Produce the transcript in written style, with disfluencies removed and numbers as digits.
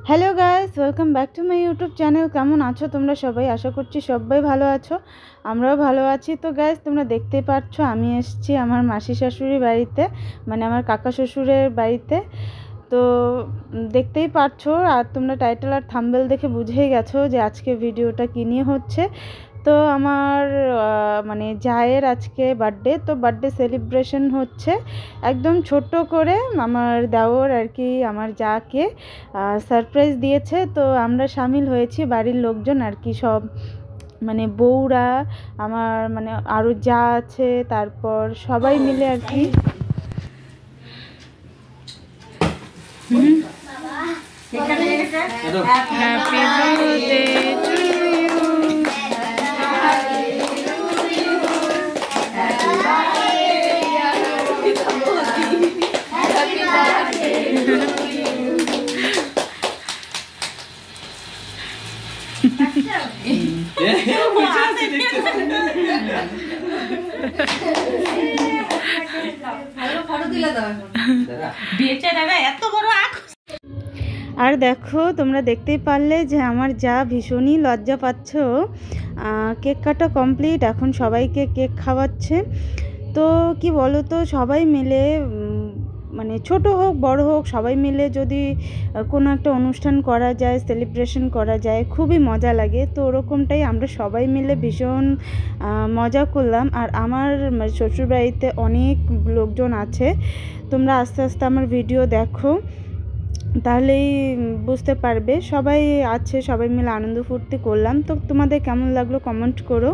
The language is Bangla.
Hello guys, welcome back to my YouTube channel. কেমন আছো তোমরা সবাই? আশা করছি সবাই ভালো আছো, আমরাও ভালো আছি। তো গাইস, তোমরা দেখতেই পাচ্ছ আমি এসেছি আমার মাসি শাশুড়ির বাড়িতে, মানে আমার কাকা শ্বশুরের বাড়িতে। তো দেখতেই পাচ্ছ, আর তোমরা টাইটেল আর থাম্বনেল দেখে বুঝেই গেছো যে আজকে ভিডিওটা কী নিয়ে হচ্ছে। তো আমার মানে জায়ের আজকে বার্থডে, তো বার্থডে সেলিব্রেশন হচ্ছে একদম ছোট্ট করে। আমার দেওর আর কি আমার জাকে সারপ্রাইজ দিয়েছে, তো আমরা সামিল হয়েছি বাড়ির লোকজন আর কি, সব মানে বউরা, আমার মানে আরও যা আছে, তারপর সবাই মিলে আর কি। হ্যাপি বার্থডে টু আর দেখো, তোমরা দেখতেই পারলে যে আমার যা ভীষণই লজ্জা পাচ্ছ। কেক কাটা কমপ্লিট, এখন সবাইকে কেক খাওয়াচ্ছে। তো কি বলো তো, সবাই মিলে মানে ছোট হোক বড় হোক সবাই মিলে যদি কোনো একটা অনুষ্ঠান করা যায়, সেলিব্রেশন করা যায়, খুবই মজা লাগে। তো ওরকমটাই আমরা সবাই মিলে ভীষণ মজা করলাম। আর আমার শ্বশুরবাড়িতে অনেক লোকজন আছে, তোমরা আস্তে আস্তে আমার ভিডিও দেখো তাহলেই বুঝতে পারবে। সবাই আছে, সবাই মিলে আনন্দ ফুর্তি করলাম। তো তোমাদের কেমন লাগলো কমেন্ট করো।